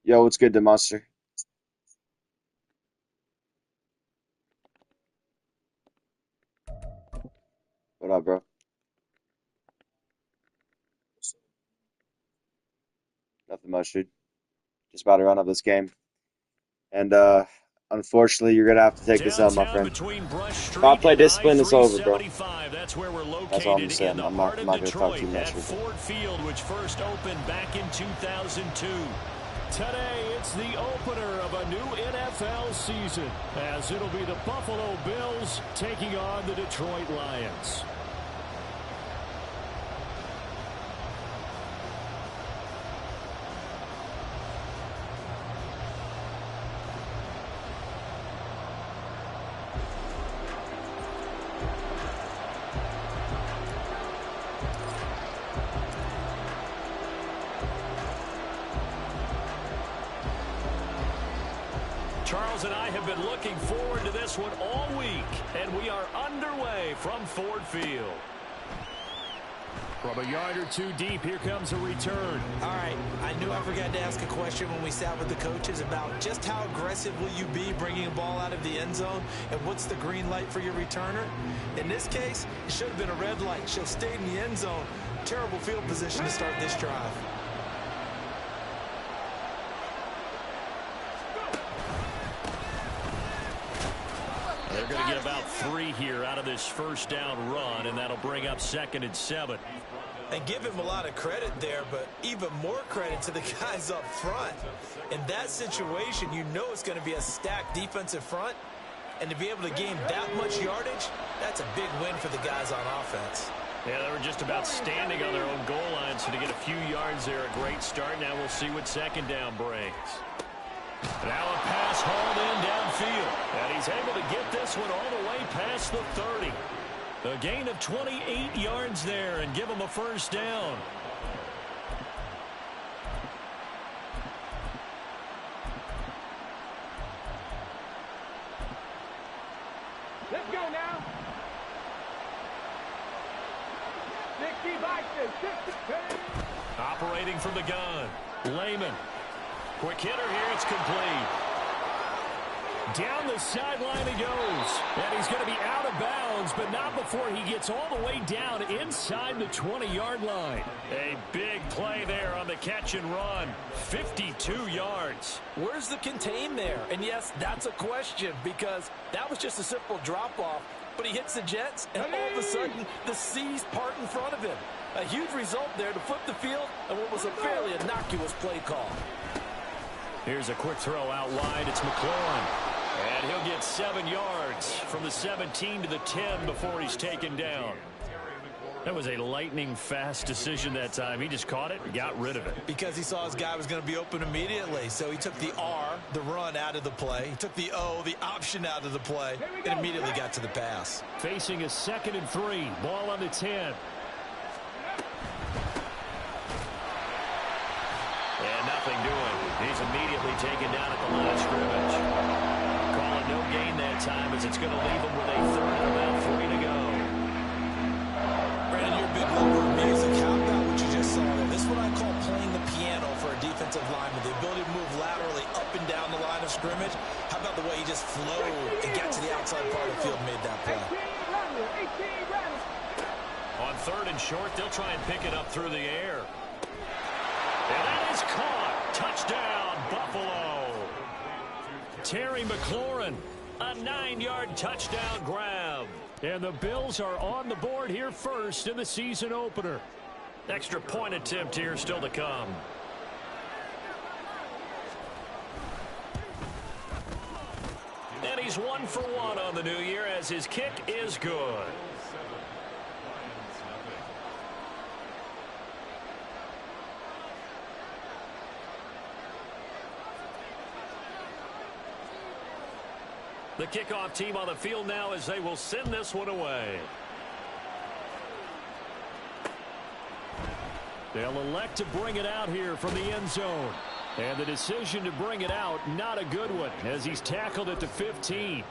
Yo, what's good, the monster? What up, bro? Nothing much, dude. Just about to run up this game. And unfortunately, you're gonna have to take this out, my Downtown friend. between Brush If I Street play and discipline, it's over, bro. I-375. That's where we're That's all I'm located in saying. the I'm not heart I'm of not gonna talk Detroit too much at with it. Ford Field, which first opened back in 2002. Today, it's the opener of a new NFL season, as it'll be the Buffalo Bills taking on the Detroit Lions. Charles and I have been looking forward to this one all week, and we are underway from Ford Field. From a yard or two deep, here comes a return. All right, I knew I forgot to ask a question when we sat with the coaches about just how aggressive will you be bringing a ball out of the end zone, and what's the green light for your returner? In this case, it should have been a red light. Should have stayed in the end zone. Terrible field position to start this drive. They're going to get about 3 here out of this first down run, and that'll bring up 2nd and 7. And give him a lot of credit there, but even more credit to the guys up front. In that situation, you know it's going to be a stacked defensive front, and to be able to gain that much yardage, that's a big win for the guys on offense. Yeah, they were just about standing on their own goal line, so to get a few yards there, a great start. Now we'll see what 2nd down brings. Now a pass hauled in downfield. And he's able to get this one all the way past the 30. A gain of 28 yards there and give him a first down. Let's go now. 60 by 60. Operating from the gun. Lehman. Quick hitter here. It's complete. Down the sideline he goes. And he's going to be out of bounds, but not before he gets all the way down inside the 20-yard line. A big play there on the catch and run. 52 yards. Where's the contain there? And yes, that's a question, because that was just a simple drop-off. But he hits the Jets, and all of a sudden, the seas part in front of him. A huge result there to flip the field and what was a fairly innocuous play call. Here's a quick throw out wide. It's McLaurin. And he'll get 7 yards from the 17 to the 10 before he's taken down. That was a lightning-fast decision that time. He just caught it and got rid of it. Because he saw his guy was going to be open immediately. So he took the R, the run, out of the play. He took the O, the option, out of the play, and immediately got to the pass. Facing a 2nd and 3. Ball on the 10. And nothing doing. He's immediately taken down at the line of scrimmage. Calling no gain that time, as it's going to leave him with a 3rd and about 3 to go. Brandon, you're a big lover of music. How about what you just saw there? This is what I call playing the piano for a defensive lineman. The ability to move laterally up and down the line of scrimmage. How about the way he just flowed and got to the outside part of the field and made that play? On 3rd and short, they'll try and pick it up through the air. And that is caught. Touchdown, Buffalo. Terry McLaurin, a 9-yard touchdown grab. And the Bills are on the board here first in the season opener. Extra point attempt here still to come. And he's 1 for 1 on the new year, as his kick is good. The kickoff team on the field now, as they will send this one away. They'll elect to bring it out here from the end zone. And the decision to bring it out, not a good one, as he's tackled at the 15.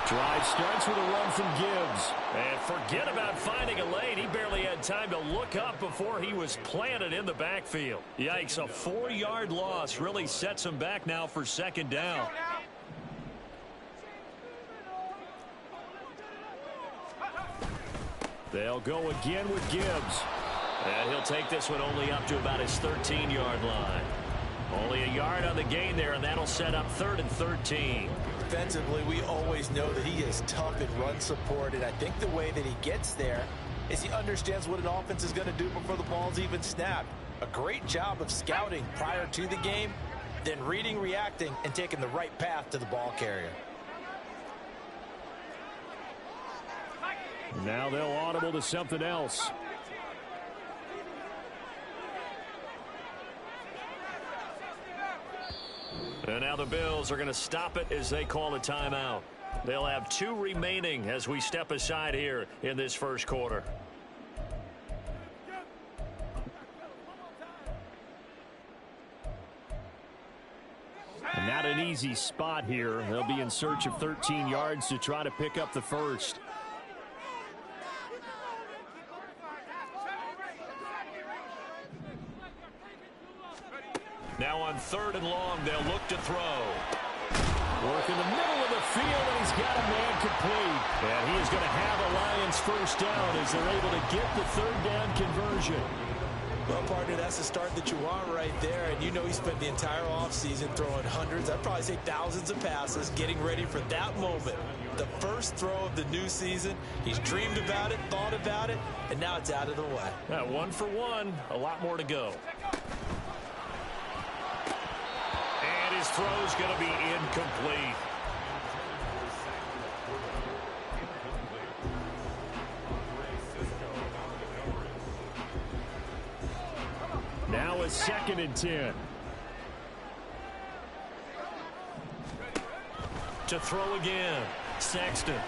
Drive starts with a run from Gibbs. And forget about finding a lane. He barely had time to look up before he was planted in the backfield. Yikes, a 4-yard loss really sets him back now for second down. They'll go again with Gibbs. And he'll take this one only up to about his 13-yard line. Only a yard on the gain there, and that'll set up 3rd and 13. Defensively, we always know that he is tough in run support, and I think the way that he gets there is he understands what an offense is going to do before the ball's even snapped. A great job of scouting prior to the game, then reading, reacting, and taking the right path to the ball carrier. Now they'll audible to something else. And now the Bills are going to stop it as they call a timeout. They'll have 2 remaining as we step aside here in this first quarter. And not an easy spot here. They'll be in search of 13 yards to try to pick up the first. Now on 3rd and long, they'll look to throw. Work in the middle of the field, and he's got a man complete. And he is going to have a Lions first down as they're able to get the 3rd down conversion. Well, partner, that's the start that you want right there. And you know he spent the entire offseason throwing hundreds, I'd probably say thousands of passes, getting ready for that moment. The first throw of the new season. He's dreamed about it, thought about it, and now it's out of the way. 1 for 1, a lot more to go. His throw's going to be incomplete. Now a 2nd and 10. To throw again. Sexton. And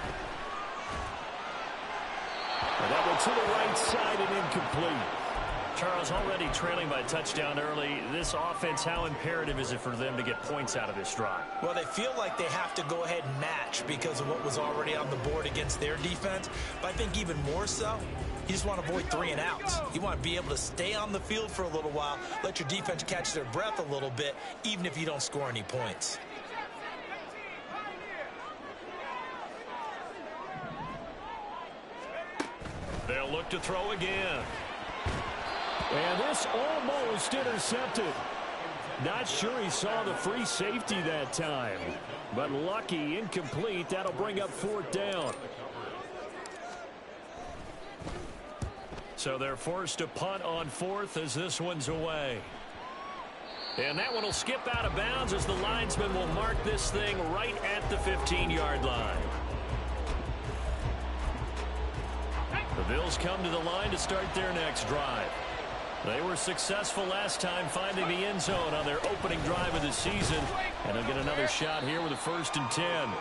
that one to the right side and incomplete. Charles, already trailing by a touchdown early. This offense, how imperative is it for them to get points out of this drive? Well, they feel like they have to go ahead and match because of what was already on the board against their defense. But I think even more so, you just want to avoid 3 and outs. You want to be able to stay on the field for a little while, let your defense catch their breath a little bit, even if you don't score any points. They'll look to throw again. And this almost intercepted. Not sure he saw the free safety that time. But lucky, incomplete. That'll bring up 4th down. So they're forced to punt on 4th as this one's away. And that one will skip out of bounds as the linesman will mark this thing right at the 15-yard line. The Bills come to the line to start their next drive. They were successful last time finding the end zone on their opening drive of the season. And they'll get another shot here with a 1st and 10.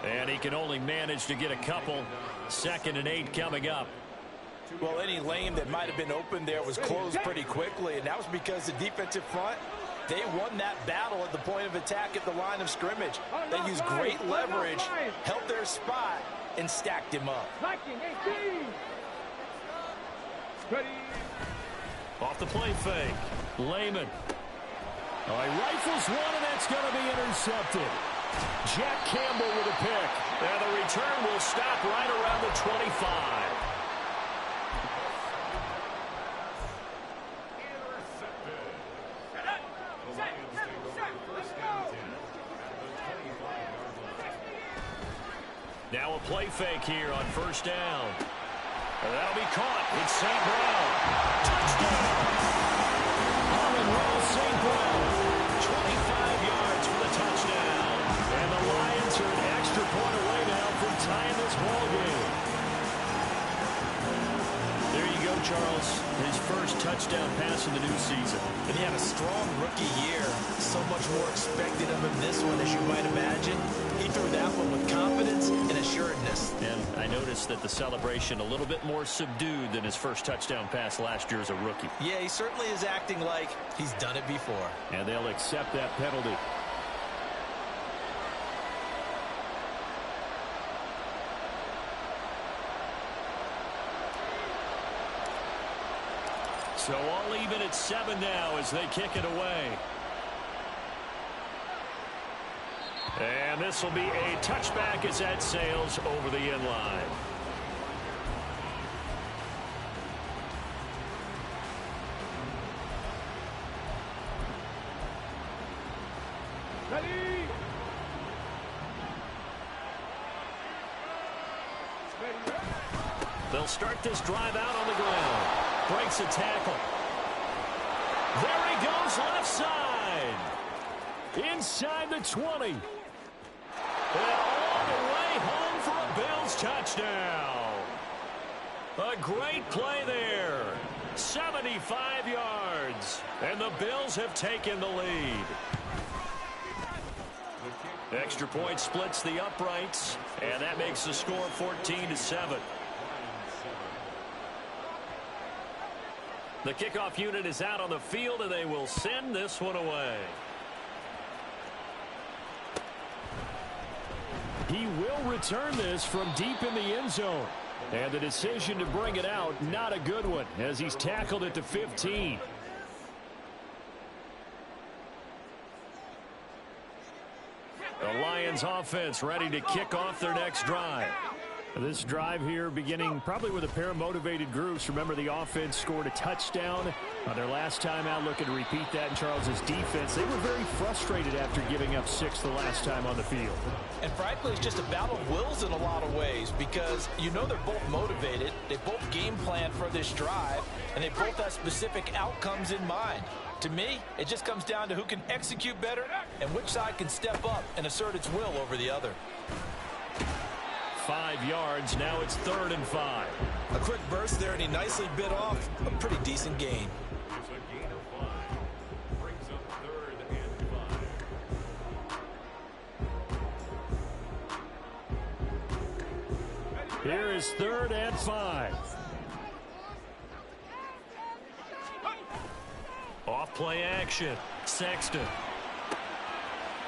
And he can only manage to get a couple. 2nd and 8 coming up. Well, any lane that might have been open there was closed pretty quickly, and that was because the defensive front, they won that battle at the point of attack at the line of scrimmage. They used great leverage, held their spot, and stacked him up. Off the play fake. Lehman. Oh, he rifles one, and that's going to be intercepted. Jack Campbell with a pick. And the return will stop right around the 25. Now a play fake here on 1st down. And that'll be caught. It's St. Brown. Touchdown! Harmon Ross St. Brown. 25 yards for the touchdown. And the Lions are an extra point away now from tying this ball game. There you go, Charles. His first touchdown pass of the new season. And he had a strong rookie year. So much more expected of him this one, as you might imagine. He threw that one with confidence and assuredness. And I noticed that the celebration a little bit more subdued than his first touchdown pass last year as a rookie. Yeah, he certainly is acting like he's done it before. And they'll accept that penalty. So all even at 7 now as they kick it away. And this will be a touchback as that sails over the end line. Ready? They'll start this drive out on the ground. Breaks a tackle. There he goes left side. Inside the 20. And all the way home for a Bills touchdown. A great play there. 75 yards. And the Bills have taken the lead. Extra point splits the uprights. And that makes the score 14-7. The kickoff unit is out on the field, and they will send this one away. He will return this from deep in the end zone. And the decision to bring it out, not a good one, as he's tackled at the 15. The Lions offense ready to kick off their next drive. This drive here beginning probably with a pair of motivated groups. Remember, the offense scored a touchdown on their last time out. Looking to repeat that in Charles's defense. They were very frustrated after giving up 6 the last time on the field. And frankly, it's just a battle of wills in a lot of ways because you know they're both motivated. They both game plan for this drive, and they both have specific outcomes in mind. To me, it just comes down to who can execute better and which side can step up and assert its will over the other. 5 yards. Now it's 3rd and 5. A quick burst there, and he nicely bit off a pretty decent gain. Here is 3rd and 5. Off play action. Sexton.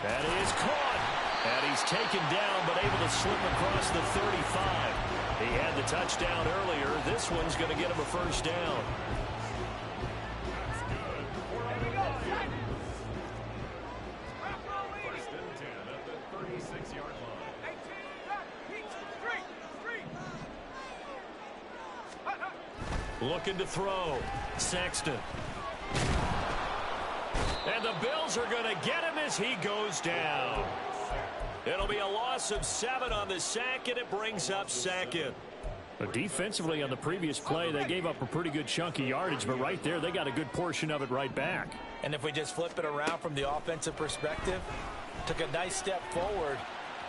That is caught. And he's taken down, but able to slip across the 35. He had the touchdown earlier. This one's going to get him a first down. First and 10 at the 36-yard line. 18, Looking to throw. Sexton. And the Bills are going to get him as he goes down. It'll be a loss of 7 on the sack, and it brings up 2nd. But defensively on the previous play, they gave up a pretty good chunk of yardage, but right there, they got a good portion of it right back. And if we just flip it around from the offensive perspective, took a nice step forward,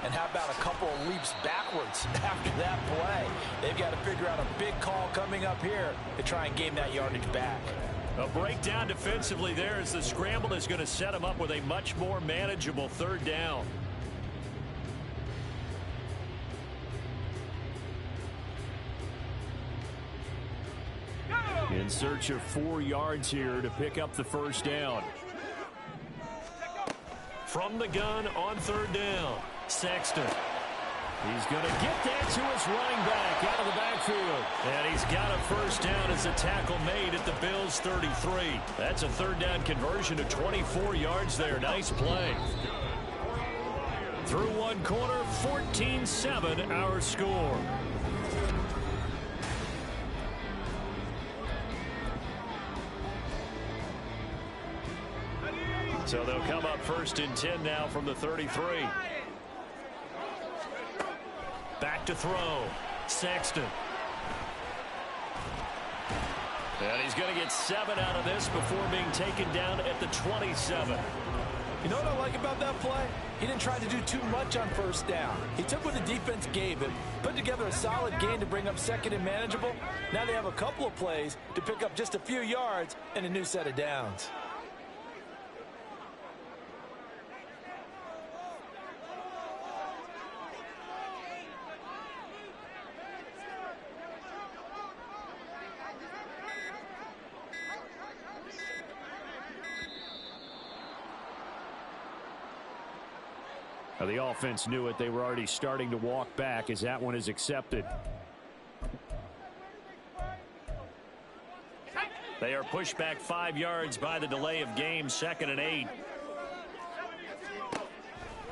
and how about a couple of leaps backwards after that play? They've got to figure out a big call coming up here to try and gain that yardage back. A breakdown defensively there as the scramble is going to set him up with a much more manageable 3rd down. In search of 4 yards here to pick up the first down. From the gun on 3rd down, Sexton. He's going to get that to his running back out of the backfield. And he's got a first down as a tackle made at the Bills' 33. That's a 3rd down conversion of 24 yards there. Nice play. Through one quarter, 14-7 our score. So they'll come up 1st and 10 now from the 33. Back to throw. Sexton. And he's going to get 7 out of this before being taken down at the 27. You know what I like about that play? He didn't try to do too much on 1st down. He took what the defense gave him, put together a solid gain to bring up 2nd and manageable. Now they have a couple of plays to pick up just a few yards and a new set of downs. Now, the offense knew it. They were already starting to walk back as that one is accepted. They are pushed back 5 yards by the delay of game, 2nd and 8.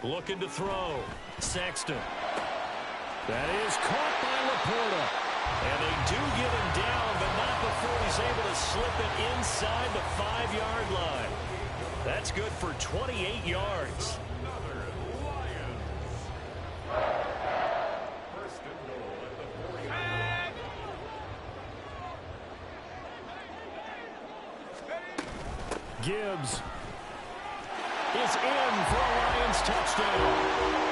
Looking to throw. Sexton. That is caught by Laporta. And they do get him down, but not before he's able to slip it inside the 5-yard line. That's good for 28 yards. Gibbs is in for a Lions touchdown.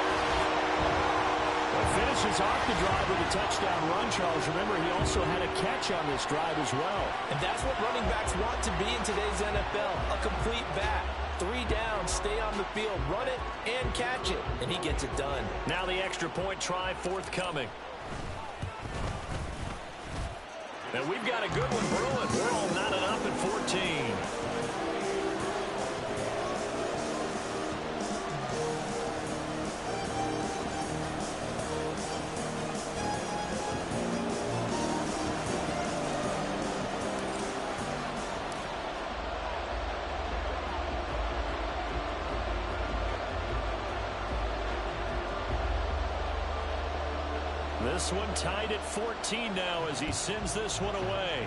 Finishes off the drive with a touchdown run, Charles. Remember, he also had a catch on this drive as well. And that's what running backs want to be in today's NFL, a complete back. 3 down, stay on the field, run it, and catch it. And he gets it done. Now the extra point try forthcoming. And we've got a good one brewing. We're all knotted up at 14. This one tied at 14 now as he sends this one away.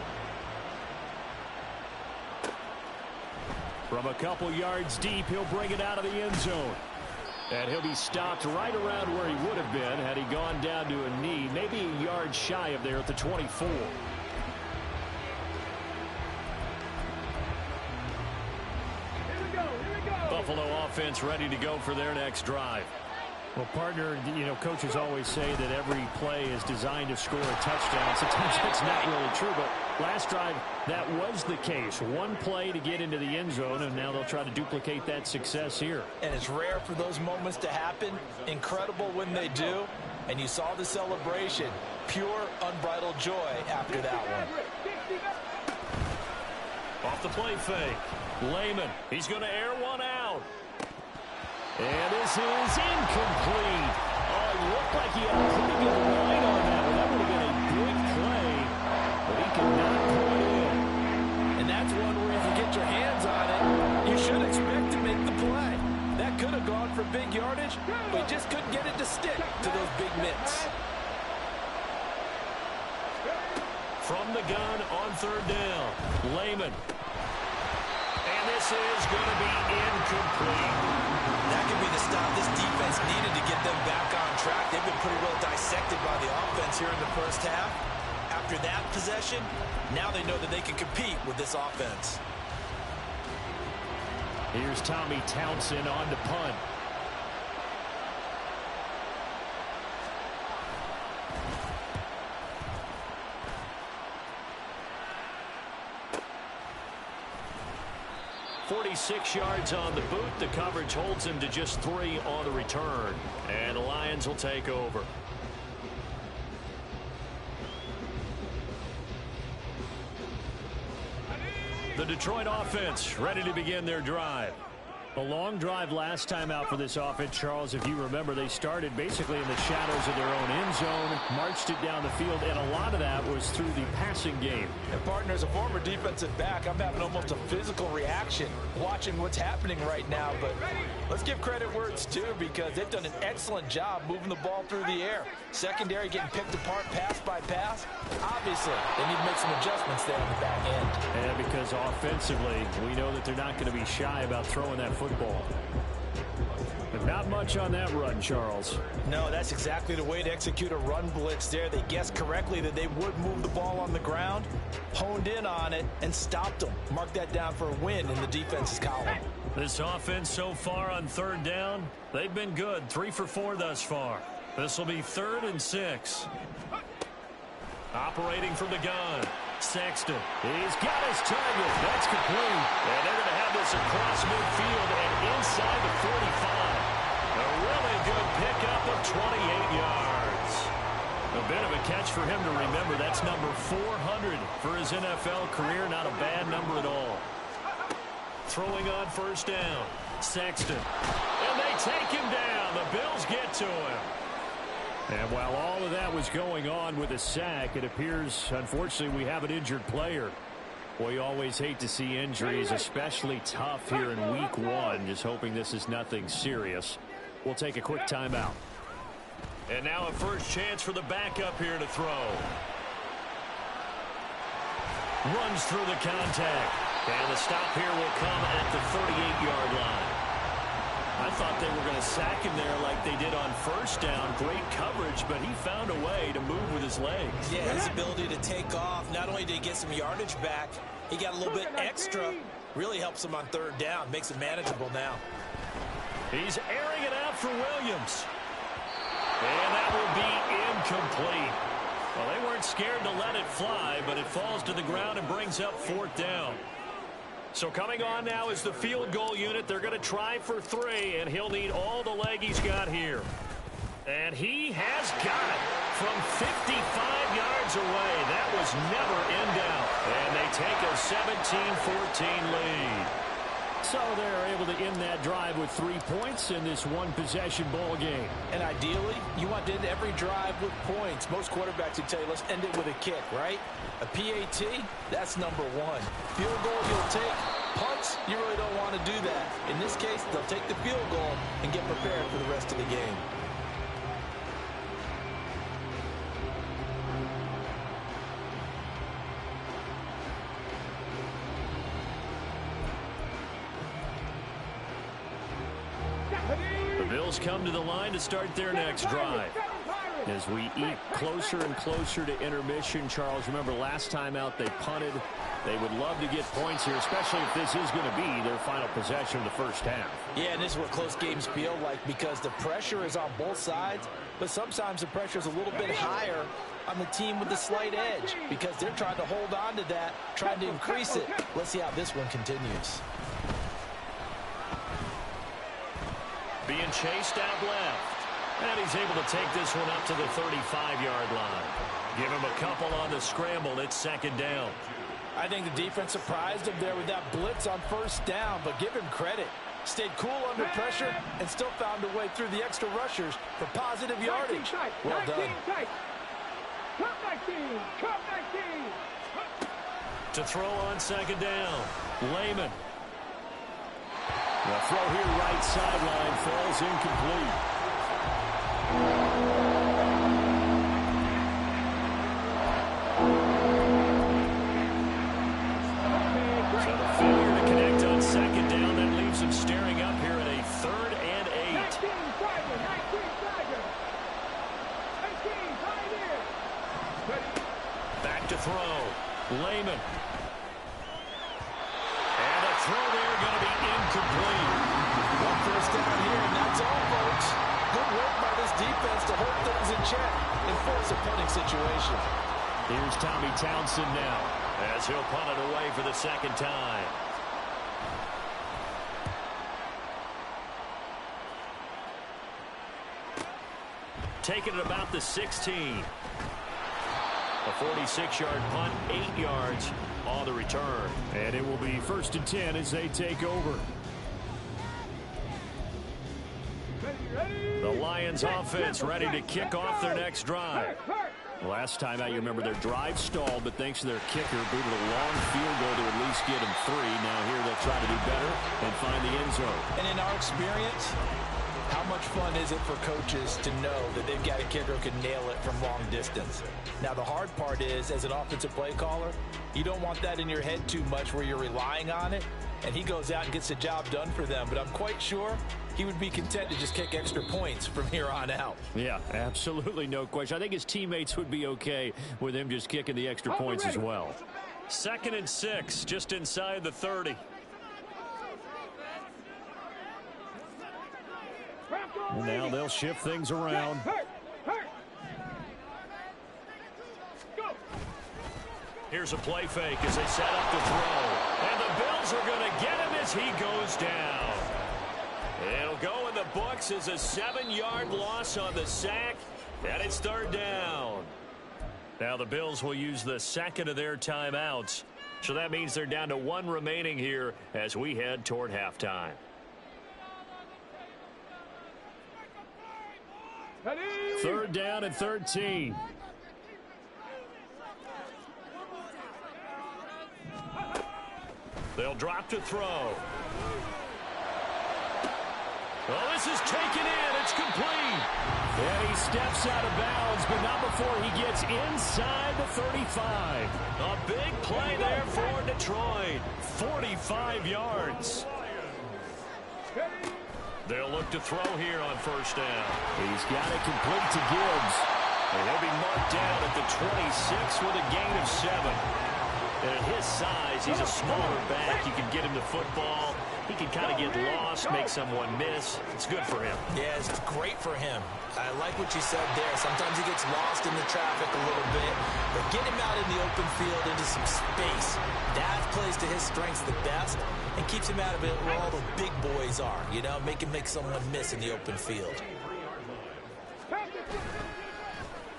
From a couple yards deep, he'll bring it out of the end zone. And he'll be stopped right around where he would have been had he gone down to a knee, maybe a yard shy of there at the 24. Buffalo offense ready to go for their next drive. Well, partner, you know, coaches always say that every play is designed to score a touchdown. Sometimes that's not really true, but last drive, that was the case. One play to get into the end zone, and now they'll try to duplicate that success here. And it's rare for those moments to happen. Incredible when they do. And you saw the celebration. Pure, unbridled joy after that one. Off the play fake. Lehman, he's going to air one out. And this is incomplete. Oh, it looked like he had a pretty good line on that one. That would have been a big play, but he could not pull it in. And that's one where if you get your hands on it, you should expect to make the play. That could have gone for big yardage, but he just couldn't get it to stick to those big mitts. From the gun on 3rd down, Lehman. And this is going to be incomplete. That could be the stop this defense needed to get them back on track. They've been pretty well dissected by the offense here in the first half. After that possession, now they know that they can compete with this offense. Here's Tommy Townsend on to punt. .46 yards on the boot. The coverage holds him to just 3 on the return. And the Lions will take over. The Detroit offense ready to begin their drive. A long drive last time out for this offense, Charles. If you remember, they started basically in the shadows of their own end zone, marched it down the field, and a lot of that was through the passing game. And partner, as a former defensive back, I'm having almost a physical reaction watching what's happening right now. But let's give credit where it's due, because they've done an excellent job moving the ball through the air. Secondary getting picked apart pass by pass. Obviously, they need to make some adjustments there on the back end. And because offensively, we know that they're not going to be shy about throwing that football. But not much on that run, Charles. No, that's exactly the way to execute a run blitz there. They guessed correctly that they would move the ball on the ground, honed in on it, and stopped them. Mark that down for a win in the defense's column. This offense so far on 3rd down, they've been good. 3 for 4 thus far. This will be 3rd and 6. Operating from the gun. Sexton. He's got his target. That's complete. And they're going to have this across midfield and inside the 45. A really good pickup of 28 yards. A bit of a catch for him to remember. That's number 400 for his NFL career. Not a bad number at all. Throwing on 1st down. Sexton. And they take him down. The Bills get to him. And while all of that was going on with a sack, it appears, unfortunately, we have an injured player. We always hate to see injuries, especially tough here in week 1. Just hoping this is nothing serious. We'll take a quick timeout. And now a first chance for the backup here to throw. Runs through the contact. And the stop here will come at the 38-yard line. I thought they were going to sack him there like they did on first down. Great coverage, but he found a way to move with his legs. Yeah, his ability to take off. Not only did he get some yardage back, he got a little bit extra. Really helps him on third down. Makes it manageable now. He's airing it out for Williams. And that will be incomplete. Well, they weren't scared to let it fly, but it falls to the ground and brings up fourth down. So coming on now is the field goal unit. They're going to try for 3, and he'll need all the leg he's got here. And he has got it from 55 yards away. That was never in doubt. And they take a 17-14 lead. So they're able to end that drive with 3 points in this one-possession ball game. And ideally, you want to end every drive with points. Most quarterbacks would tell you, let's end it with a kick, right? A PAT, that's number 1. Field goal, you'll take. Punts, you really don't want to do that. In this case, they'll take the field goal and get prepared for the rest of the game. The Bills come to the line to start their next drive. As we eat closer and closer to intermission, Charles, remember last time out they punted. They would love to get points here, especially if this is going to be their final possession of the first half. Yeah, and this is what close games feel like because the pressure is on both sides, but sometimes the pressure is a little bit higher on the team with the slight edge because they're trying to hold on to that, trying to increase it. Let's see how this one continues. Being chased out left. And he's able to take this one up to the 35-yard line. Give him a couple on the scramble. It's second down. I think the defense surprised him there with that blitz on first down, but give him credit. Stayed cool under pressure and still found a way through the extra rushers for positive yardage. Well done. To throw on second down, Lehman. The throw here right sideline falls incomplete. So the failure to connect on second down, that leaves him staring up here at a 3rd and 8. Back to throw, Lehman. And a throw there going to be incomplete. One first down here, and that's all, folks. Good work by this defense to hold things in check and force a punting situation. Here's Tommy Townsend now, As he'll punt it away for the second time. Taking it about the 16. A 46-yard punt, 8 yards on the return. and it will be 1st and 10 as they take over. The Lions offense ready to kick off their next drive. Last time out, you remember their drive stalled, but thanks to their kicker, booted a long field goal to at least get them 3. Now here they'll try to do better and find the end zone. And in our experience, how much fun is it for coaches to know that they've got a kicker who can nail it from long distance? Now, the hard part is, as an offensive play caller, you don't want that in your head too much where you're relying on it, and he goes out and gets the job done for them. But I'm quite sure he would be content to just kick extra points from here on out. Yeah, absolutely no question. I think his teammates would be okay with him just kicking the extra points as well. 2nd and 6, just inside the 30. And now they'll shift things around. Here's a play fake as they set up the throw. And the Bills are going to get him as he goes down. It'll go in the books as a 7-yard loss on the sack. And it's 3rd down. Now the Bills will use the second of their timeouts. So that means they're down to 1 remaining here as we head toward halftime. Third down and 13. They'll drop to throw. Oh, this is taken in. It's complete. And he steps out of bounds, but not before he gets inside the 35. A big play there for Detroit. 45 yards. They'll look to throw here on first down. He's got it complete to Gibbs. And he'll be marked down at the 26 with a gain of 7. And at his size, he's a smaller back. You can get him the football. He can kind of get lost, make someone miss. It's good for him. Yeah, it's great for him. I like what you said there. Sometimes he gets lost in the traffic a little bit, but get him out in the open field into some space. That plays to his strengths the best and keeps him out of it where all the big boys are, you know, make someone miss in the open field.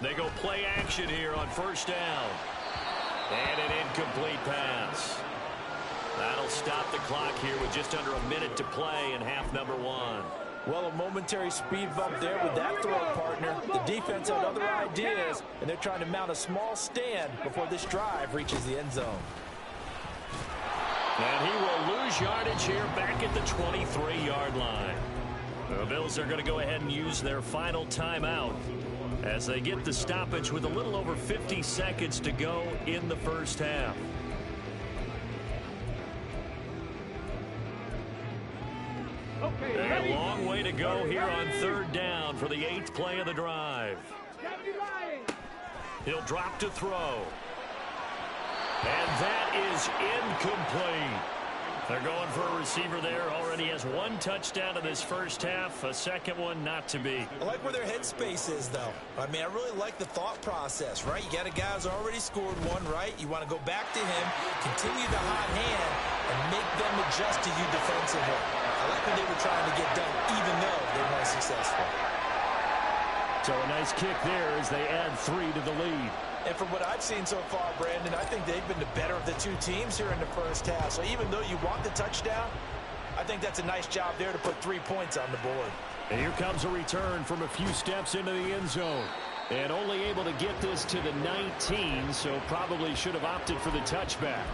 They go play action here on first down. And an incomplete pass. That'll stop the clock here with just under a minute to play in half number 1. Well, a momentary speed bump there with that throw, partner. The defense had other ideas, and they're trying to mount a small stand before this drive reaches the end zone. And he will lose yardage here back at the 23-yard line. The Bills are going to go ahead and use their final timeout as they get the stoppage with a little over 50 seconds to go in the first half. A long way to go here on third down for the 8th play of the drive. He'll drop to throw. And that is incomplete. They're going for a receiver there. Already has 1 touchdown in this first half. A second one not to be. I like where their headspace is, though. I mean, I really like the thought process, right? You got a guy who's already scored 1, right? You want to go back to him, continue the hot hand, and make them adjust to you defensively. I like what they were trying to get done, even though they weren't successful. So a nice kick there as they add 3 to the lead. And from what I've seen so far, Brandon, I think they've been the better of the 2 teams here in the first half. So even though you want the touchdown, I think that's a nice job there to put 3 points on the board. And here comes a return from a few steps into the end zone. And only able to get this to the 19, so probably should have opted for the touchback.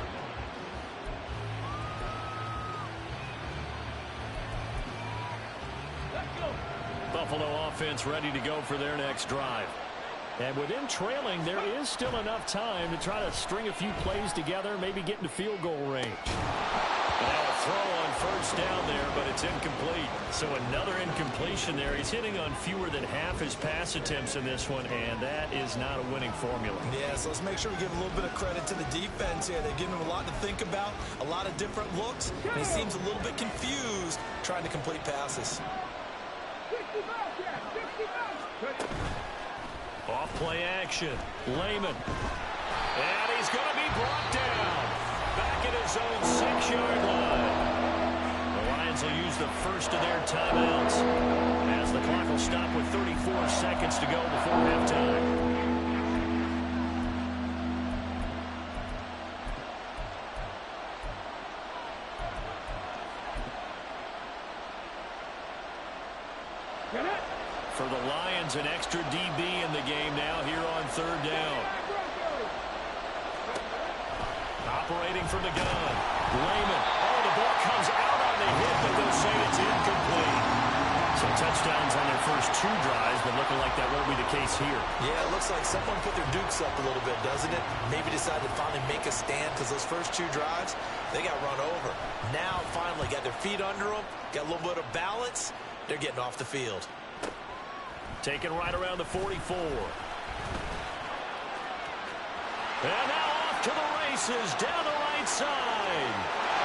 Buffalo offense ready to go for their next drive. And with them trailing, there is still enough time to try to string a few plays together, maybe get into field goal range. Now a throw on first down there, but it's incomplete. So another incompletion there. He's hitting on fewer than half his pass attempts in this one, and that is not a winning formula. Yeah, so let's make sure we give a little bit of credit to the defense here. They've given him a lot to think about, a lot of different looks, and he seems a little bit confused trying to complete passes. Off play action. Lehman. And he's going to be brought down. Back at his own 6-yard line. The Lions will use the first of their timeouts as the clock will stop with 34 seconds to go before halftime. For the Lions, an extra DB in the game now here on third down. Operating from the gun. Lehman. Oh, the ball comes out on the hit, but they'll say it's incomplete. So touchdowns on their first 2 drives, but looking like that won't be the case here. Yeah, it looks like someone put their dukes up a little bit, doesn't it? Maybe decided to finally make a stand because those first 2 drives, they got run over. Now, finally, got their feet under them, got a little bit of balance. They're getting off the field. Taken right around the 44. And now off to the races down the right side.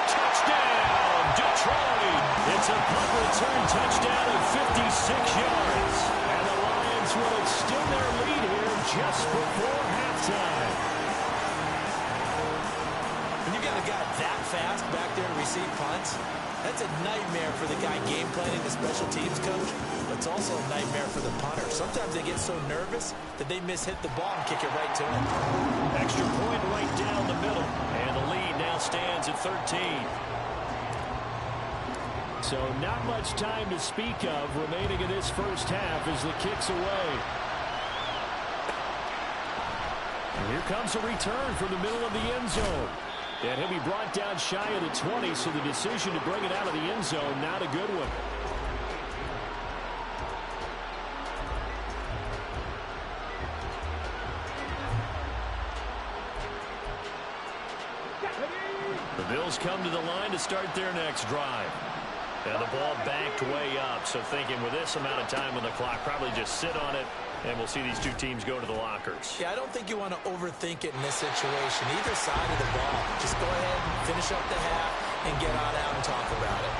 Touchdown, Detroit. It's a punt return touchdown of 56 yards. And the Lions will extend their lead here just before halftime. When you got a guy that fast back there to receive punts, that's a nightmare for the guy game planning, the special teams coach. But it's also a nightmare for the punter. Sometimes they get so nervous that they mishit the ball and kick it right to him. Extra point right down the middle. And the lead now stands at 13. So not much time to speak of remaining in this first half as the kick's away. And here comes a return from the middle of the end zone. And he'll be brought down shy of the 20, so the decision to bring it out of the end zone, not a good one. The Bills come to the line to start their next drive. And the ball backed way up, so thinking with this amount of time on the clock, probably just sit on it, and we'll see these two teams go to the lockers. Yeah, I don't think you want to overthink it in this situation. Either side of the ball. Just go ahead and finish up the half and get on out and talk about it.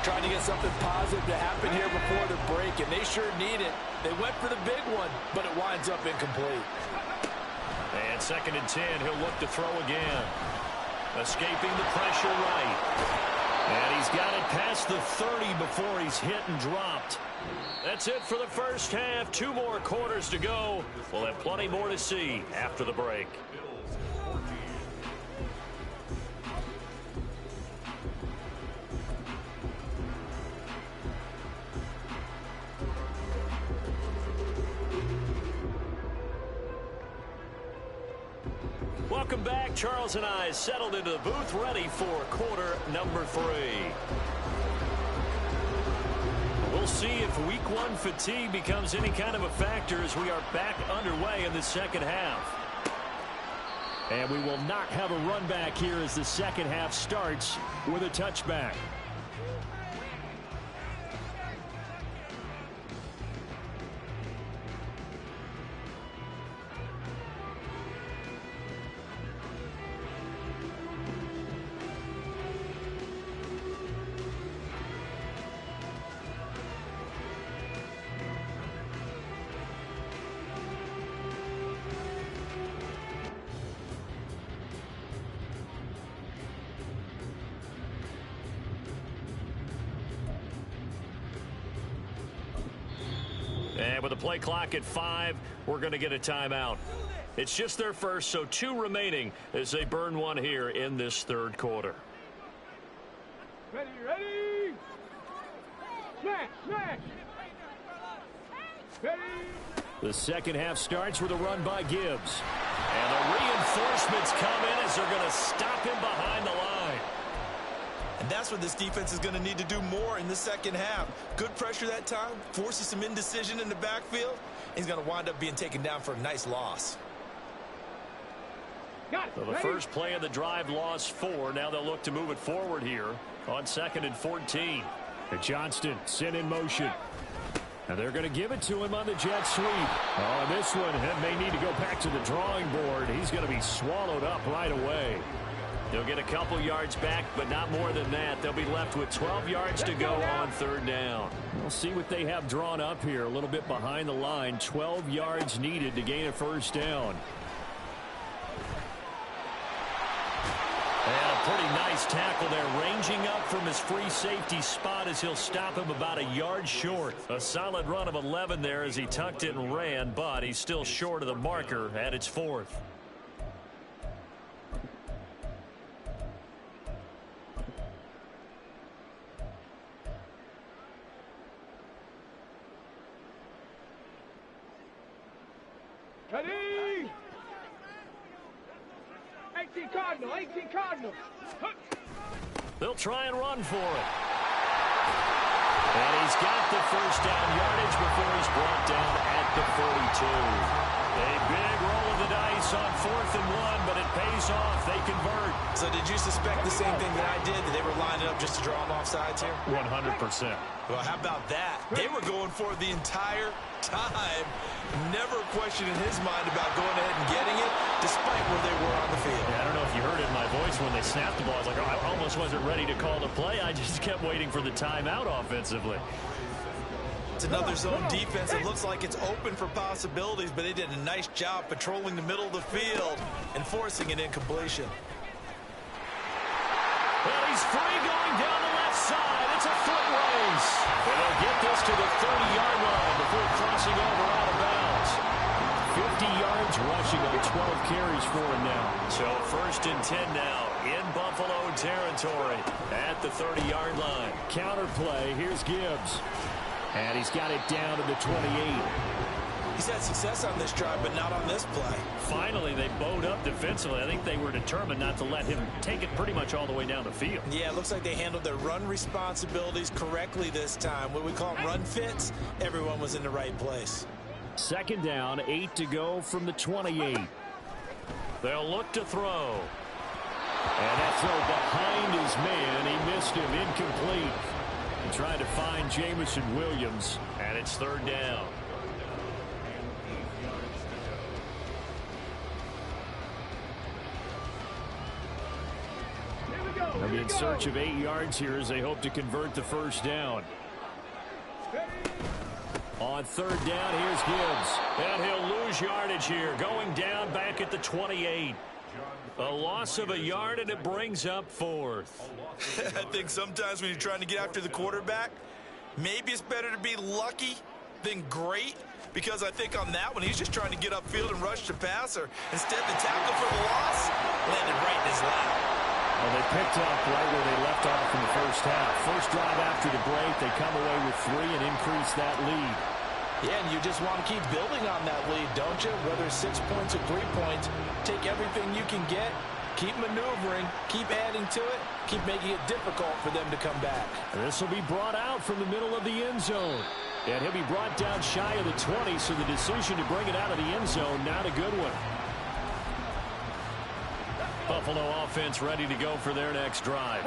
Trying to get something positive to happen here before the break, and they sure need it. They went for the big one, but it winds up incomplete. And 2nd and 10, he'll look to throw again. Escaping the pressure right. And he's got it past the 30 before he's hit and dropped. That's it for the first half. 2 more quarters to go. We'll have plenty more to see after the break. Welcome back. Charles and I settled into the booth, ready for quarter number 3. We'll see if week 1 fatigue becomes any kind of a factor as we are back underway in the second half. And we will not have a run back here as the second half starts with a touchback. And with the play clock at 5, we're going to get a timeout. It's just their first, so 2 remaining as they burn one here in this third quarter. Ready, ready! Smash, smash! Ready! The second half starts with a run by Gibbs. And the reinforcements come in as they're going to stop him behind the line. And that's what this defense is going to need to do more in the second half. Good pressure that time, forces some indecision in the backfield. He's going to wind up being taken down for a nice loss. So the first play of the drive lost 4. Now they'll look to move it forward here on 2nd and 14. And Johnston sent in motion. And they're going to give it to him on the jet sweep. Oh, this one may need to go back to the drawing board. He's going to be swallowed up right away. They'll get a couple yards back, but not more than that. They'll be left with 12 yards to go on 3rd down. We'll see what they have drawn up here. A little bit behind the line. 12 yards needed to gain a 1st down. And a pretty nice tackle there, ranging up from his free safety spot as he'll stop him about a yard short. A solid run of 11 there as he tucked it and ran, but he's still short of the marker at its 4th. Ready! 18 Cardinal, 18 Cardinal. They'll try and run for it. And he's got the 1st down yardage before he's brought down at the 42. A big roll of the dice on 4th and 1, but it pays off. They convert. So did you suspect the same thing that I did, that they were lining up just to draw them off sides here? 100%. Well, how about that? They were going for it the entire time. Never a question in his mind about going ahead and getting it, despite where they were on the field. Yeah, I don't know if you heard it in my voice when they snapped the ball. I was like, oh, I almost wasn't ready to call the play. I just kept waiting for the timeout offensively. It's another zone defense. It looks like it's open for possibilities, but they did a nice job patrolling the middle of the field and forcing an incompletion. Well, he's free going down the left side. It's a foot race. And they'll get this to the 30-yard line before crossing over out of bounds. 50 yards rushing on 12 carries for him now. So 1st and 10 now in Buffalo territory at the 30-yard line. Counter play. Here's Gibbs. And he's got it down to the 28. He's had success on this drive, but not on this play. Finally, they bowed up defensively. I think they were determined not to let him take it pretty much all the way down the field. Yeah, it looks like they handled their run responsibilities correctly this time. What we call run fits, everyone was in the right place. Second down, 8 to go from the 28. They'll look to throw. And that throw behind his man. He missed him, incomplete. And trying to find Jamison Williams, and it's third down. They'll be in search of 8 yards here as they hope to convert the first down. On third down, here's Gibbs. And he'll lose yardage here, going down back at the 28. A loss of a yard, and it brings up fourth. I think sometimes when you're trying to get after the quarterback, maybe it's better to be lucky than great, because I think on that one, he's just trying to get upfield and rush the passer. Instead, the tackle for the loss landed right in his lap. Well, they picked up right where they left off in the first half. First drive after the break, they come away with 3 and increase that lead. Yeah, and you just want to keep building on that lead, don't you? Whether it's 6 points or 3 points, take everything you can get, keep maneuvering, keep adding to it, keep making it difficult for them to come back. This will be brought out from the middle of the end zone. And he'll be brought down shy of the 20, so the decision to bring it out of the end zone, not a good one. Buffalo offense ready to go for their next drive.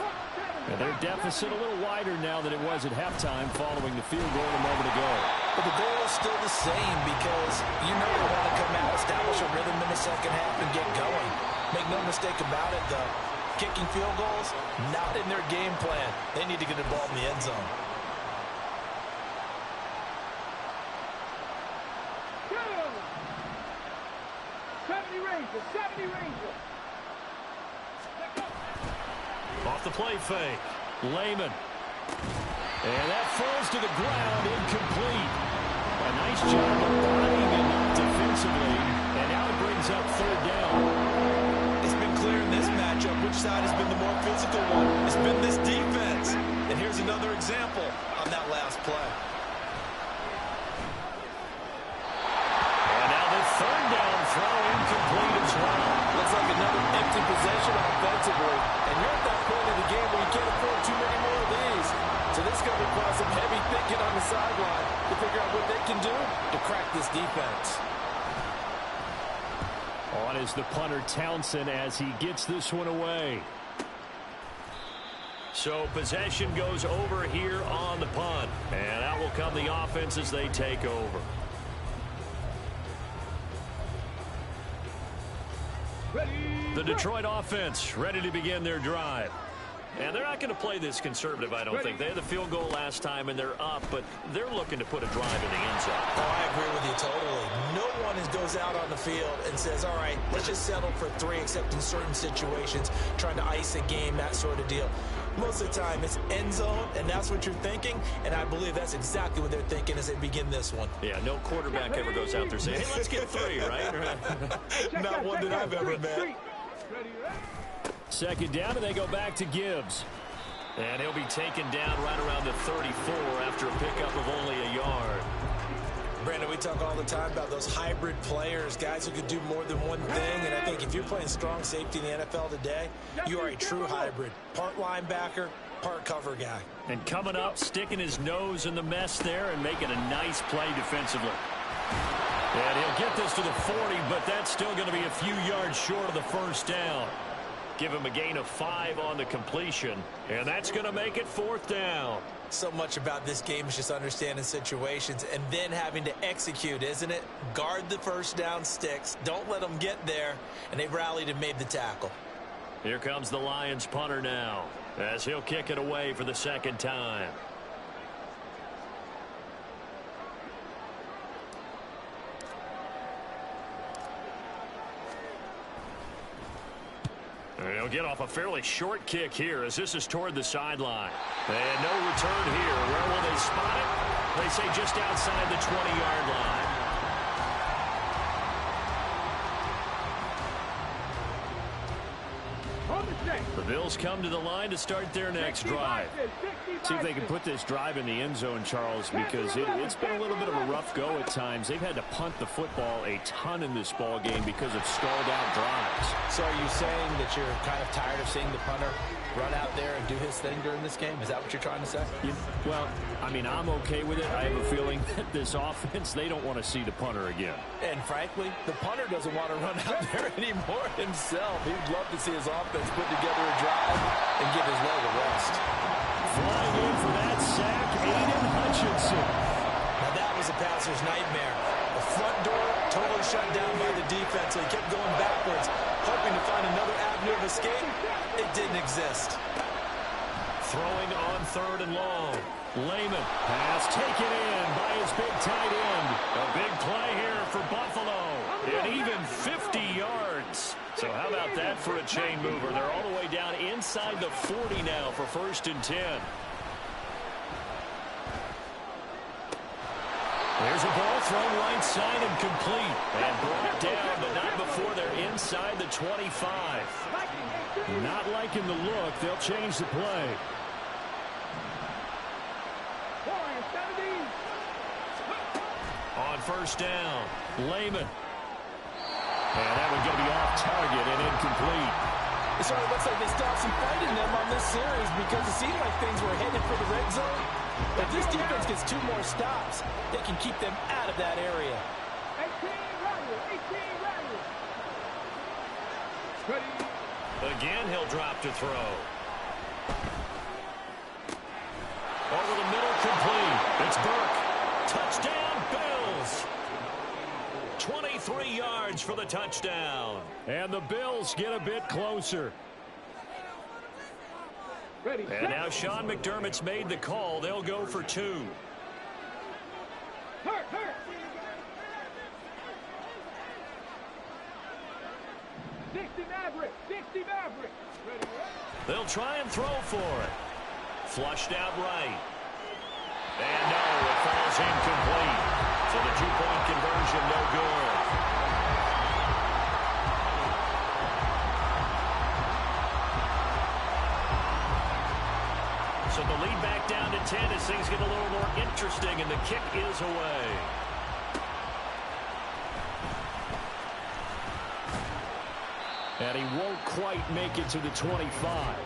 And their deficit a little wider now than it was at halftime following the field goal a moment ago. But the goal is still the same, because you know they want to come out, establish a rhythm in the second half, and get going. Make no mistake about it, though. Kicking field goals, not in their game plan. They need to get the ball in the end zone. Off the play fake. Lehman. And that falls to the ground, incomplete. A nice job of blocking him up defensively. And now it brings up third down. It's been clear in this matchup which side has been the more physical one. It's been this defense. And here's another example on that last play. And now the third down throw incomplete as well. Looks like another empty possession offensively. And you're at that point in the game where you can't afford too many more of these. So this is going to require some heavy thinking on the sideline to figure out what they can do to crack this defense. On is the punter Townsend as he gets this one away. So possession goes over here on the punt. And out will come the offense as they take over. The Detroit offense ready to begin their drive. And they're not going to play this conservative, I don't think. They had the field goal last time, and they're up, but they're looking to put a drive in the end zone. Oh, I agree with you totally. No one goes out on the field and says, all right, let's just settle for 3, except in certain situations, trying to ice a game, that sort of deal. Most of the time, it's end zone, and that's what you're thinking, and I believe that's exactly what they're thinking as they begin this one. Yeah, no quarterback ever goes out there saying, hey, let's get 3, right? Not one that I've ever met. Second down, and they go back to Gibbs. And he'll be taken down right around the 34 after a pickup of only a yard. Brandon, we talk all the time about those hybrid players, guys who could do more than one thing, and I think if you're playing strong safety in the NFL today, you are a true hybrid. Part linebacker, part cover guy. And coming up, sticking his nose in the mess there and making a nice play defensively. And he'll get this to the 40, but that's still going to be a few yards short of the first down. Give him a gain of 5 on the completion, and that's going to make it fourth down. So much about this game is just understanding situations and then having to execute, isn't it? Guard the first down sticks. Don't let them get there, and they rallied and made the tackle. Here comes the Lions punter now as he'll kick it away for the second time. He'll get off a fairly short kick here as this is toward the sideline. And no return here. Where will they spot it? They say just outside the 20-yard line. The Bills come to the line to start their next drive. See if they can put this drive in the end zone, Charles, because it's been a little bit of a rough go at times. They've had to punt the football a ton in this ball game because of stalled out drives. So are you saying that you're kind of tired of seeing the punter run out there and do his thing during this game? Is that what you're trying to say? Well, I mean, I'm okay with it. I have a feeling that this offense, they don't want to see the punter again. And frankly, the punter doesn't want to run out there anymore himself. He'd love to see his offense put together a drive and give his leg a rest. Flying in for that sack, Aiden Hutchinson. Now that was a passer's nightmare. The front door totally shut down by the defense, so he kept going backwards, hoping to find another avenue of escape. It didn't exist. Throwing on 3rd and long. Lehman. Pass taken in by his big tight end. A big play here for Buffalo. And even 50 yards. So how about that for a chain mover? They're all the way down inside the 40 now for 1st and 10. There's a ball thrown right side and complete. And brought down, but not before they're inside the 25. Not liking the look. They'll change the play. On 1st down, Lehman. And that one going to be off target and incomplete. It sort of looks like they stopped some fight in them on this series because it seemed like things were headed for the red zone. If this defense gets 2 more stops, they can keep them out of that area. 18 Again, he'll drop to throw. Over the middle, complete. It's Burke. Touchdown, Bills. 23 yards for the touchdown. And the Bills get a bit closer. And now Sean McDermott's made the call. They'll go for 2. Hurt. 60 Maverick. They'll try and throw for it. Flushed out right. And no, it falls incomplete. So the 2-point conversion, no good. So the lead back down to 10 as things get a little more interesting, and the kick is away. And he won't quite make it to the 25.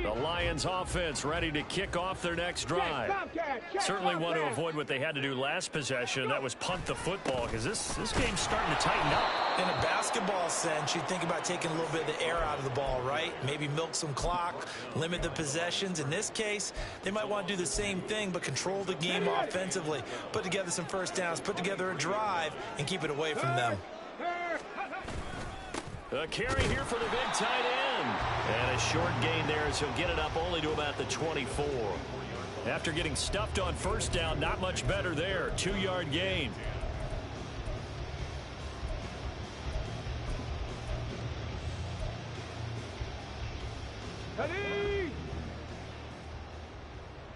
The Lions offense ready to kick off their next drive. Certainly want to avoid what they had to do last possession. That was punt the football, because this game's starting to tighten up. In a basketball sense, you think about taking a little bit of the air out of the ball, right? Maybe milk some clock, limit the possessions. In this case, they might want to do the same thing, but control the game offensively. Put together some first downs, put together a drive, and keep it away from them. A carry here for the big tight end. And a short gain there as he'll get it up only to about the 24. After getting stuffed on 1st down, not much better there. 2-yard gain.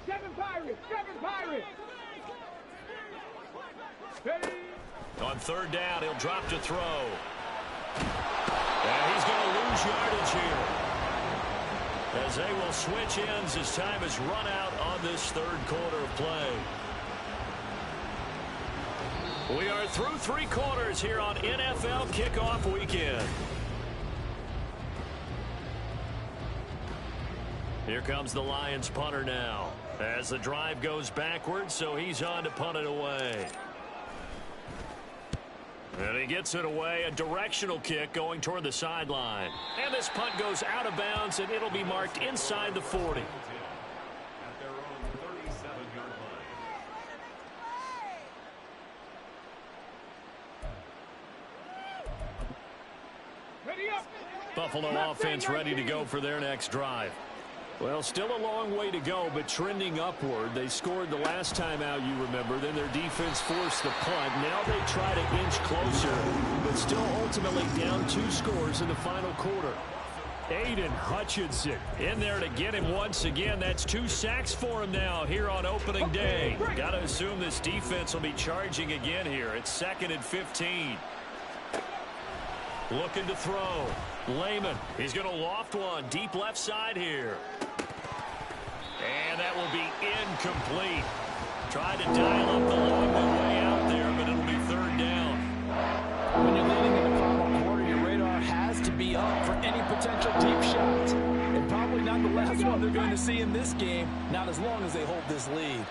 Seven Pirates. On 3rd down, he'll drop to throw. And he's going to lose yardage here, as they will switch ends as time has run out on this 3rd quarter of play. We are through 3 quarters here on NFL Kickoff Weekend. Here comes the Lions punter now, as the drive goes backwards, so he's on to punt it away. And he gets it away, a directional kick going toward the sideline. And this punt goes out of bounds, and it'll be marked inside the 40. At their own 37-yard line. Ready up. Buffalo offense ready to go for their next drive. Well, still a long way to go, but trending upward. They scored the last time out, you remember. Then their defense forced the punt. Now they try to inch closer, but still ultimately down 2 scores in the final quarter. Aiden Hutchinson in there to get him once again. That's 2 sacks for him now here on opening day. Got to assume this defense will be charging again here. It's 2nd and 15. Looking to throw. Lehman. He's going to loft one deep left side here. And that will be incomplete. Tried to dial up the long way out there, but it'll be 3rd down. When you're leading in the final quarter, your radar has to be up for any potential deep shots. And probably not the last one they're going to see in this game, not as long as they hold this lead.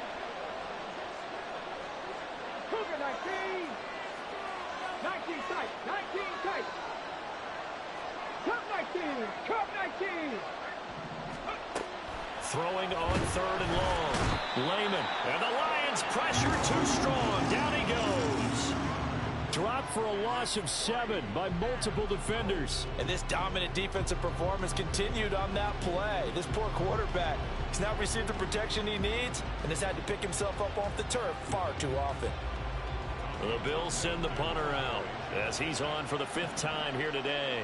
Cougar 19. 19 tight. 19 tight. Cup 19. Cup 19. Throwing on 3rd and long. Lehman. And the Lions pressure too strong. Down he goes. Dropped for a loss of 7 by multiple defenders. And this dominant defensive performance continued on that play. This poor quarterback has not received the protection he needs and has had to pick himself up off the turf far too often. The Bills send the punter out as he's on for the 5th time here today.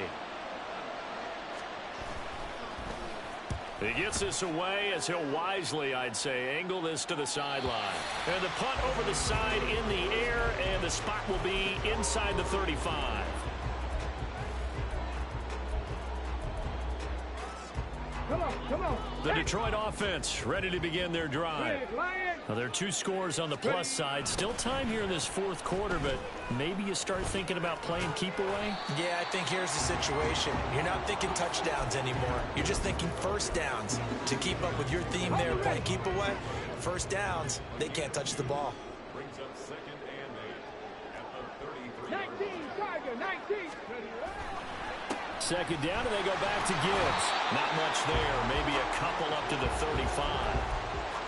He gets this away as he'll wisely, I'd say, angle this to the sideline. And the punt over the side in the air, and the spot will be inside the 35. Come on. The Detroit offense ready to begin their drive. Now, there are 2 scores on the plus side. Still time here in this 4th quarter, but maybe you start thinking about playing keep away? Yeah, I think here's the situation. You're not thinking touchdowns anymore. You're just thinking first downs. To keep up with your theme there, playing keep away, first downs, they can't touch the ball. Brings up 2nd and 8 at the 33. 19 Tiger. 19. 2nd down, and they go back to Gibbs. Not much there. Maybe a couple up to the 35.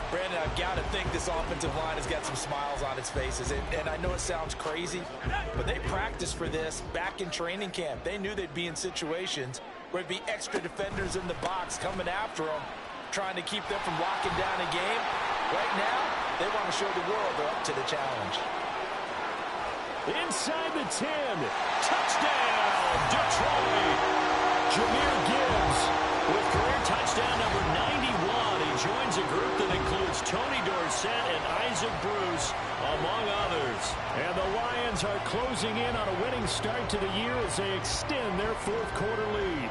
Brandon, I've got to think this offensive line has got some smiles on its faces. And I know it sounds crazy, but they practiced for this back in training camp. They knew they'd be in situations where it'd be extra defenders in the box coming after them, trying to keep them from locking down a game. Right now, they want to show the world they're up to the challenge. Inside the 10. Touchdown, Detroit. Jahmyr Gibbs with career touchdown number 91. He joins a group that includes Tony Dorsett and Isaac Bruce, among others. And the Lions are closing in on a winning start to the year as they extend their 4th quarter lead.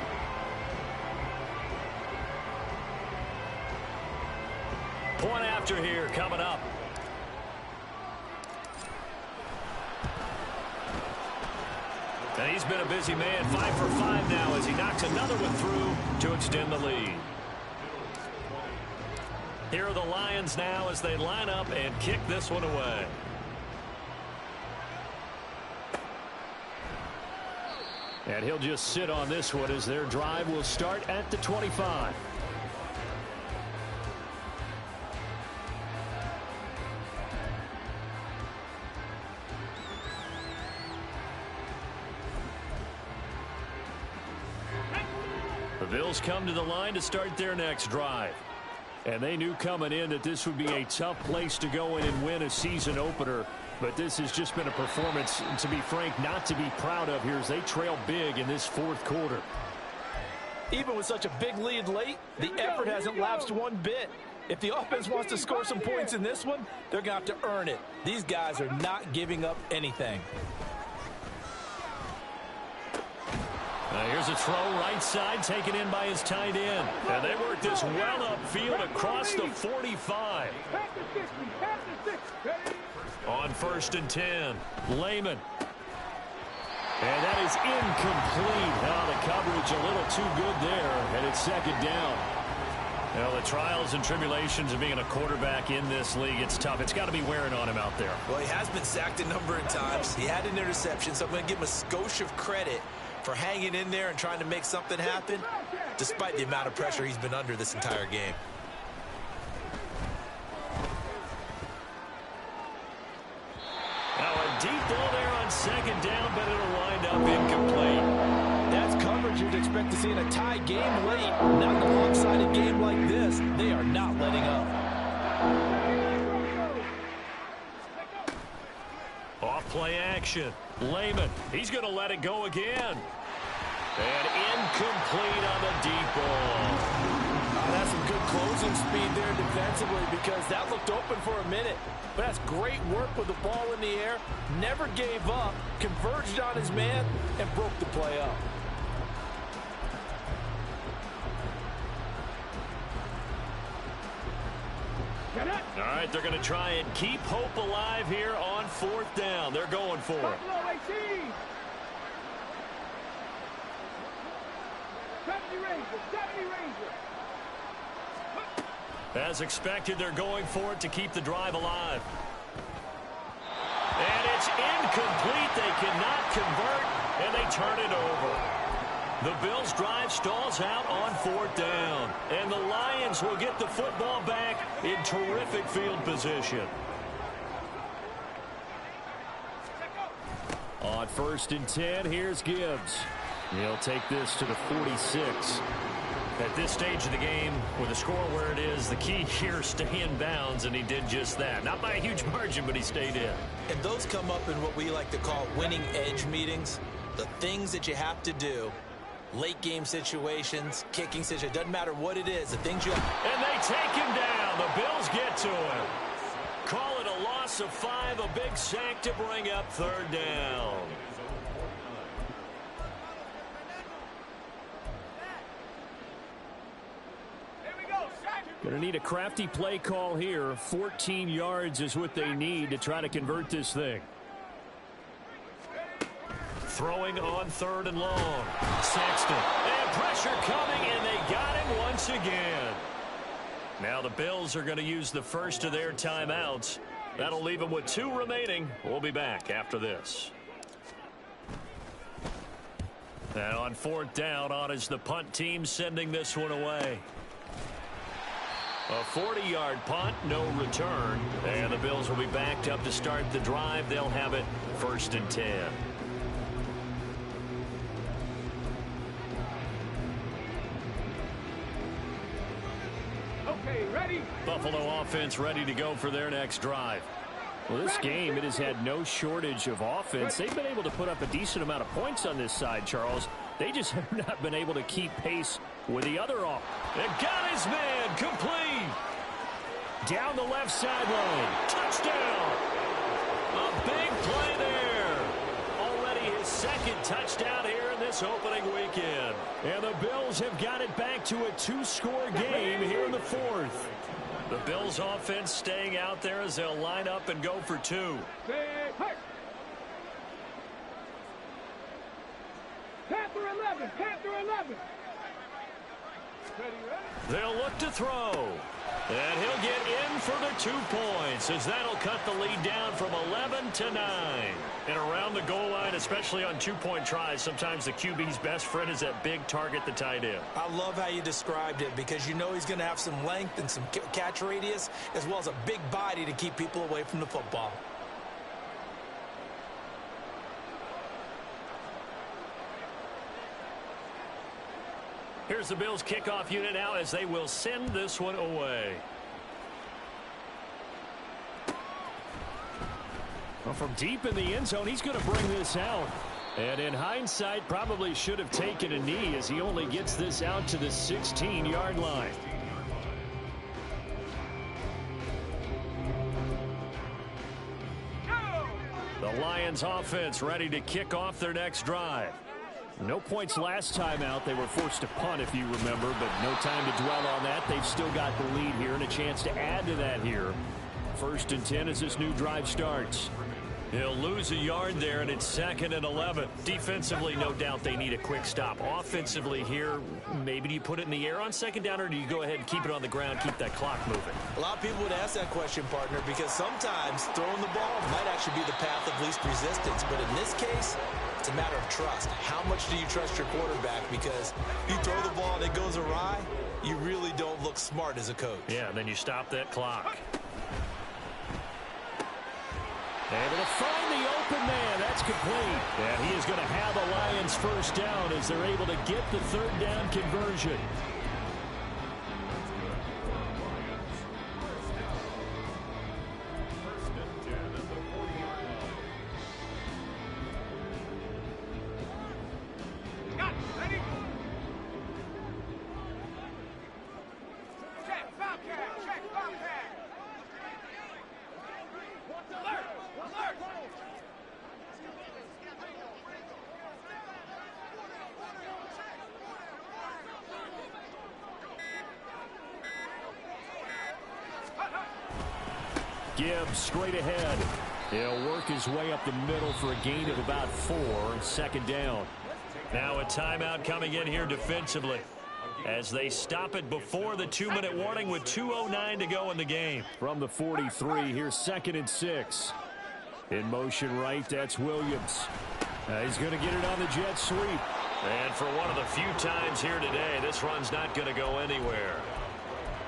Point after here coming up. And he's been a busy man, 5 for 5 now as he knocks another one through to extend the lead. Here are the Lions now as they line up and kick this one away. And he'll just sit on this one as their drive will start at the 25. The Bills come to the line to start their next drive. And they knew coming in that this would be a tough place to go in and win a season opener. But this has just been a performance, to be frank, not to be proud of here as they trail big in this 4th quarter. Even with such a big lead late, the effort hasn't lapsed one bit. If the offense wants to score some points in this one, they're going to have to earn it. These guys are not giving up anything. Here's a throw right side taken in by his tight end. And they work this well upfield across the 45. On 1st and 10, Lehman. And that is incomplete. Now the coverage a little too good there, and it's 2nd down. Well, the trials and tribulations of being a quarterback in this league, it's tough. It's got to be wearing on him out there. Well, he has been sacked a number of times. He had an interception, so I'm going to give him a skosh of credit for hanging in there and trying to make something happen, despite the amount of pressure he's been under this entire game. Now a deep ball there on 2nd down, but it'll wind up incomplete. That's coverage you'd expect to see in a tie game late. Not in a lopsided game like this. They are not letting up. Off play action. Lehman, he's going to let it go again. And incomplete on the deep ball. That's some good closing speed there defensively because that looked open for a minute. But that's great work with the ball in the air. Never gave up, converged on his man, and broke the play up. All right, they're going to try and keep hope alive here on 4th down. They're going for it. Buffalo 18. 70 Rangers, 70 Rangers. As expected, they're going for it to keep the drive alive. And it's incomplete. They cannot convert, and they turn it over. The Bills' drive stalls out on 4th down, and the Lions will get the football back in terrific field position. On 1st and 10, here's Gibbs. He'll take this to the 46. At this stage of the game, with the score where it is, the key here is stay in bounds, and he did just that. Not by a huge margin, but he stayed in. And those come up in what we like to call winning edge meetings. The things that you have to do, late game situations, kicking situations, doesn't matter what it is, the things you have. And they take him down. The Bills get to him. Call it a loss of 5, a big sack to bring up 3rd down. Going to need a crafty play call here. 14 yards is what they need to try to convert this thing. Throwing on 3rd and long. Sexton. And pressure coming, and they got him once again. Now the Bills are going to use the first of their timeouts. That'll leave them with 2 remaining. We'll be back after this. And on 4th down, on is the punt team sending this one away. A 40-yard punt, no return. And the Bills will be backed up to start the drive. They'll have it 1st and 10. Okay, ready? Buffalo offense ready to go for their next drive. Well, this game, it has had no shortage of offense. They've been able to put up a decent amount of points on this side, Charles. They just have not been able to keep pace with the other offense. And got his man complete. Down the left sideline. Touchdown. A big play there. Already his 2nd touchdown here in this opening weekend. And the Bills have got it back to a 2-score game here in the 4th. The Bills offense staying out there as they'll line up and go for 2. Hey. Panther 11, Panther 11. Ready? They'll look to throw. And he'll get in for the 2 points as that'll cut the lead down from 11 to 9. And around the goal line, especially on 2-point tries, sometimes the QB's best friend is that big target, the tight end. I love how you described it because you know he's going to have some length and some catch radius as well as a big body to keep people away from the football. Here's the Bills kickoff unit now as they will send this one away. Well, from deep in the end zone, he's going to bring this out. And in hindsight, probably should have taken a knee as he only gets this out to the 16-yard line. The Lions offense ready to kick off their next drive. No points last time out. They were forced to punt, if you remember, but no time to dwell on that. They've still got the lead here and a chance to add to that here. 1st and 10 as this new drive starts. He'll lose a yard there, and it's 2nd and 11. Defensively, no doubt they need a quick stop. Offensively here, maybe do you put it in the air on 2nd down, or do you go ahead and keep it on the ground, keep that clock moving? A lot of people would ask that question, partner, because sometimes throwing the ball might actually be the path of least resistance. But in this case, it's a matter of trust. How much do you trust your quarterback? Because you throw the ball and it goes awry, you really don't look smart as a coach. Yeah, and then you stop that clock. Able to find the open man. That's complete. And he is going to have a Lions first down as they're able to get the 3rd down conversion. Got it. Ready? Gibbs straight ahead. He'll work his way up the middle for a gain of about 4, second down. Now a timeout coming in here defensively as they stop it before the 2-minute warning with 2:09 to go in the game. From the 43, here's 2nd and 6. In motion right, that's Williams. He's going to get it on the jet sweep. And for one of the few times here today, this run's not going to go anywhere.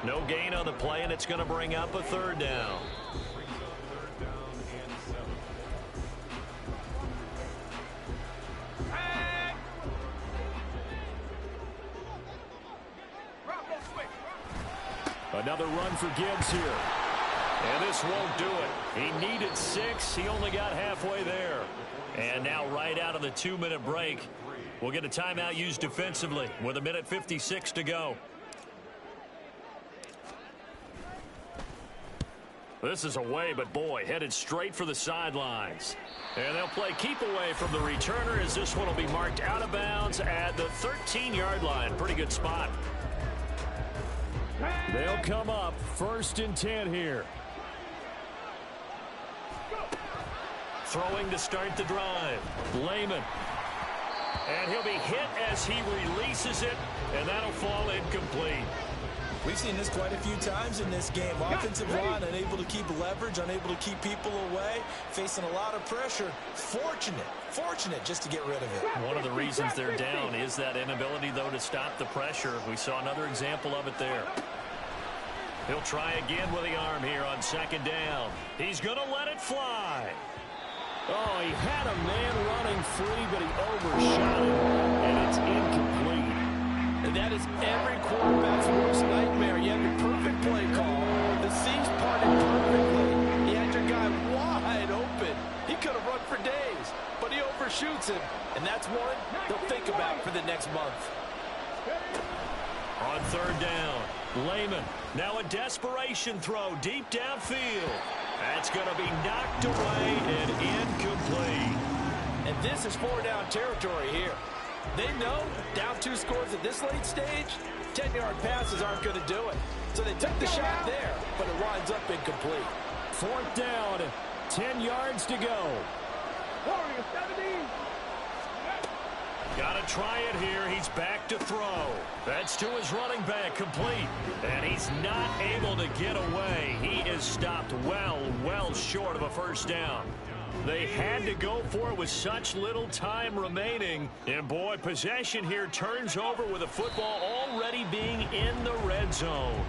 No gain on the play, and it's going to bring up a 3rd down. Another run for Gibbs here. And this won't do it. He needed 6. He only got halfway there. And now right out of the 2-minute break, we'll get a timeout used defensively with 1:56 to go. This is away, but boy, headed straight for the sidelines. And they'll play keep away from the returner as this one will be marked out of bounds at the 13-yard line. Pretty good spot. They'll come up 1st and 10 here. Throwing to start the drive. Lehman. And he'll be hit as he releases it, and that'll fall incomplete. We've seen this quite a few times in this game. Offensive line unable to keep leverage, unable to keep people away, facing a lot of pressure. Fortunate just to get rid of it. One of the reasons they're down is that inability, though, to stop the pressure. We saw another example of it there. He'll try again with the arm here on 2nd down. He's going to let it fly. Oh, he had a man running free, but he overshot it, and it's incomplete. And that is every quarterback's worst nightmare. You have your perfect play call. The seams parted perfectly. You had your guy wide open. He could have run for days, but he overshoots him. And that's one they'll think about for the next month. On 3rd down, Lehman. Now a desperation throw deep downfield. That's going to be knocked away and incomplete. And this is 4-down territory here. They know down 2 scores at this late stage, 10-yard passes aren't going to do it. So they took the shot there, but it winds up incomplete. 4th down, 10 yards to go. Warriors 17. Got to try it here. He's back to throw. That's to his running back, complete. And he's not able to get away. He is stopped well short of a 1st down. They had to go for it with such little time remaining. And boy, possession here turns over with the football already being in the red zone.